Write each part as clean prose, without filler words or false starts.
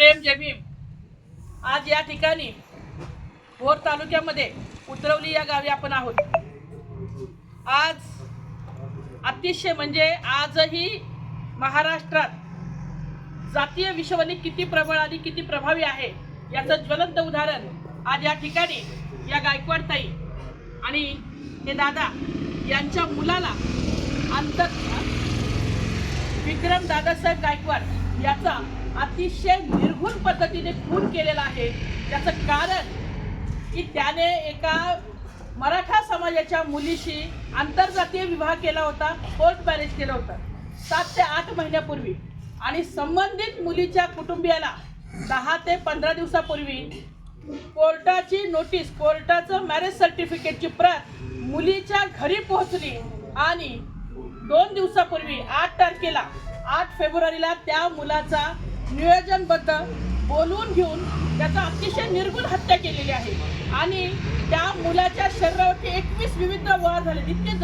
प्रेम जय भीम। आज या ठिकाणी भोर तालुक्यामध्ये उतरवली या गावी आपण आहोत। आज अतिशय म्हणजे आजही महाराष्ट्रात जातीय विषवणी किती प्रबळ आणि किती प्रभावी आहे याचं ज्वलंत उदाहरण आज या ठिकाणी या गायकवाड ताई आणि हे दादा यांच्या मुलाला विक्रम दादासाहेब गायकवाड याचा अतिशय निर्घुण पद्धतीने खून केलेला आहे। त्याचं कारण की त्याने एका मराठा समाजाच्या मुलीशी आंतरजातीय विवाह केला होता, कोर्ट मॅरेज केलं होतं 7 ते 8 महिन्यापूर्वी आणि संबंधित मुलीच्या कुटुंबियाला 10 ते 15 दिवसापूर्वी कोर्टाची नोटीस, कोर्टाचं मॅरेज सर्टिफिकेटची प्रत मुलीच्या घरी पोहोचली आणि 2 दिवसापूर्वी 8 तारखेला 8 फेब्रुवारीला त्या मुलाचा नियोजनबद्ध बोलून घेऊन त्याचा अतिशय निर्घुण हत्या केलेली आहे आणि त्या मुलाच्या शरीरावरती 21 विविध वार झाले, इतके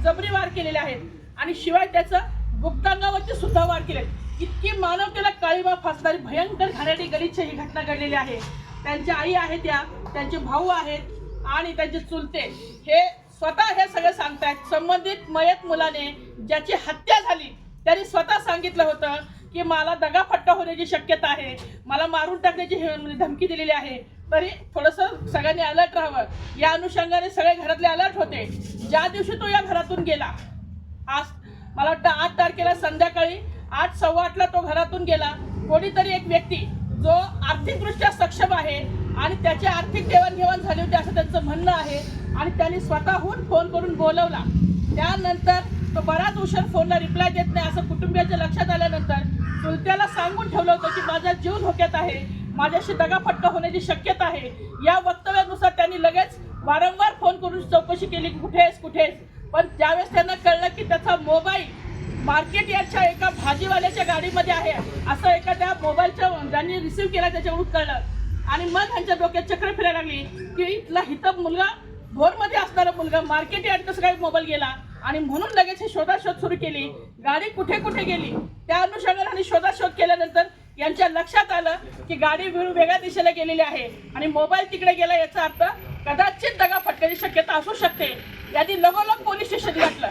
जबरी वार केलेले आहेत आणि शिवाय त्याचं गुप्तांगावरती सुद्धा वार केले। इतकी मानवतेला काळीमा फासणारी भयंकर घाणेरडी गलिच्छ ही घटना घडलेली आहे। त्यांच्या आई आहेत, त्यांचे भाऊ आहेत आणि त्यांचे चुलते हे स्वतः हे सगळं सांगतायत। संबंधित मयत मुलाने ज्याची हत्या झाली त्यांनी स्वतः सांगितलं होतं की मला दगाफटका होण्याची शक्यता आहे, मला मारून टाकण्याची धमकी दिलेली आहे। तरी थोडंसं सगळ्यांनी अलर्ट राहावं या अनुषंगाने सगळे घरातले अलर्ट होते। ज्या दिवशी तो या घरातून गेला, आज मला वाटतं 8 तारखेला संध्याकाळी 8 सव्वा 8ला तो घरातून गेला। कोणीतरी एक व्यक्ती जो आर्थिकदृष्ट्या सक्षम आहे आणि त्याची आर्थिक देवाणघेवाण झाली होती असं त्यांचं म्हणणं आहे आणि त्यांनी स्वतःहून फोन करून बोलवला। त्यानंतर तो बराच उशीर फोनला रिप्लाय देत नाही असं कुटुंबियाच्या लक्षात आल्यानंतर चुलत्याला सांगून ठेवलं होतं की माझा जीव धोक्यात आहे, माझ्याशी दगाफटका होण्याची शक्यता आहे। या वक्तव्यानुसार त्यांनी लगेच वारंवार फोन करून चौकशी केली, कुठेस कुठेस। पण ज्यावेळेस त्यांना कळलं की त्याचा मोबाईल मार्केट यार्डच्या एका भाजीवाल्याच्या गाडीमध्ये आहे असं एखाद्या मोबाईलच्या ज्यांनी रिसीव्ह केला त्याच्याकडून कळलं आणि मग त्यांच्या डोक्यात चक्र फिरायला लागली की इथला हितब मुलगा, भोरमध्ये असणारा मुलगा मार्केट यार्ड कसं काय मोबाईल गेला आणि म्हणून लगेच ही शोधाशोध सुरू केली। गाडी कुठे कुठे गेली त्या अनुषंगाने शोधाशोध केल्यानंतर यांच्या लक्षात आलं की गाडी वेगळ्या दिशेला गेलेली आहे आणि मोबाईल तिकडे गेला, याचा अर्थ कदाचित दगाफटक्याची शक्यता असू शकते। यांनी लगोलग पोलीस स्टेशन गाठलं।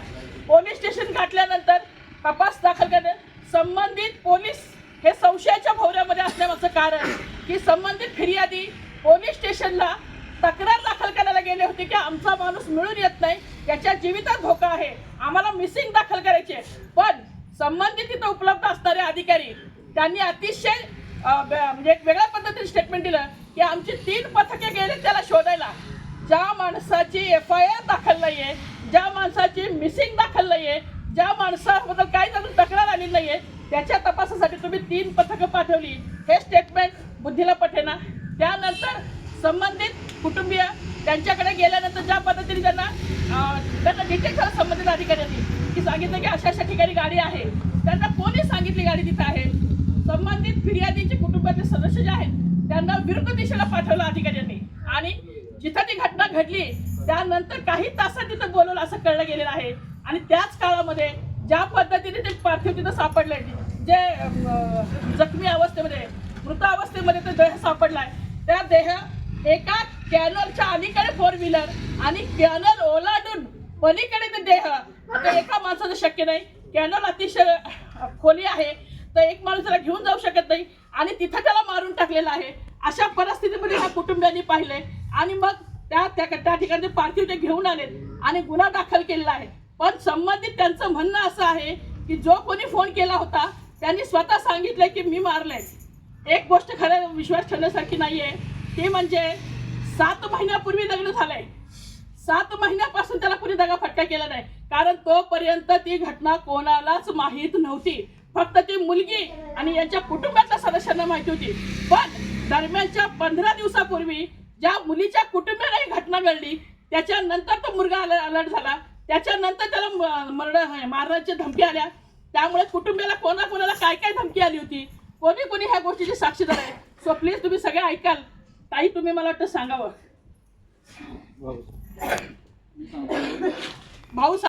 पोलीस स्टेशन गाठल्यानंतर तपास दाखल करणे, संबंधित पोलीस हे संशयाच्या भोवऱ्यामध्ये असण्याचं कारण की संबंधित फिर्यादी पोलीस स्टेशनला तक्रार दाखल करायला गेले होते की आमचा माणूस मिळून येत नाही, त्याच्या जीवितात धोका आहे, आम्हाला मिसिंग दाखल करायचे। पण संबंधित तिथं उपलब्ध असणारे अधिकारी त्यांनी अतिशय म्हणजे एक वेगळ्या पद्धतीने स्टेटमेंट दिलं की आमची 3 पथके गेले त्याला शोधायला। ज्या माणसाची FIR दाखल नाहीये, ज्या माणसाची मिसिंग दाखल नाहीये, ज्या माणसाबद्दल काही जण तक्रार आली नाहीये त्याच्या तपासासाठी तुम्ही 3 पथकं पाठवली, हे स्टेटमेंट बुद्धीला पटेना। त्यानंतर संबंधित कुटुंबीय त्यांच्याकडे गेल्यानंतर ज्या पद्धतीने त्यांना डिटेक्ट झालं संबंधित अधिकाऱ्यांनी की सांगितलं की अशा अशा ठिकाणी गाडी आहे, त्यांना कोणी सांगितली गाडी तिथं आहे। संबंधित फिर्यादीचे कुटुंबातले सदस्य जे आहेत त्यांना विरुद्ध दिशेला पाठवलं अधिकाऱ्यांनी आणि जिथं ती घटना घडली त्यानंतर काही तासात तिथं बोलवलं असं कळलं गेलेलं आहे। आणि त्याच काळामध्ये ज्या पद्धतीने ते पार्थिव तिथं सापडलंय, जे जखमी अवस्थेमध्ये, मृत अवस्थेमध्ये ते देह सापडलाय, त्या देह एका कॅनलच्या अलीकडे 4 व्हीलर आणि कॅनल ओलांडून पलीकडे ते देह, आता एका माणसाचं शक्य नाही, कॅनल अतिशय खोली आहे तर एक माणूस त्याला घेऊन जाऊ शकत नाही आणि तिथं त्याला मारून टाकलेलं आहे। अशा परिस्थितीमध्ये ह्या कुटुंबियांनी पाहिले आणि मग त्या ठिकाणी पार्थिव ते घेऊन आले आणि गुन्हा दाखल केलेला आहे। पण संबंधित त्यांचं म्हणणं असं आहे की जो कोणी फोन केला होता त्यांनी स्वतः सांगितलंय की मी मारलंय। एक गोष्ट खरं विश्वास ठेवण्यासारखी नाहीये, ते म्हणजे 7 महिन्यापूर्वी लग्न झालंय, 7 महिन्यापासून त्याला कोणी दगाफटका केला नाही, कारण तोपर्यंत ती घटना कोणालाच माहीत नव्हती, फक्त ती मुलगी आणि यांच्या कुटुंबातल्या सदस्यांना माहिती होती। पण दरम्यानच्या 15 दिवसापूर्वी ज्या मुलीच्या कुटुंबाला ही घटना घडली त्याच्यानंतर तो मुलगा अलर्ट झाला, त्याच्यानंतर त्याला मारण्याची धमकी आल्या। त्यामुळे कुटुंबाला कोणाकोणाला काय काय धमकी आली होती, कोणी कोणी ह्या गोष्टीची साक्षीदार आहे। सो प्लीज तुम्ही सगळे ऐकाल ताई, तुम्ही मला वाटतं सांगावं भाऊ।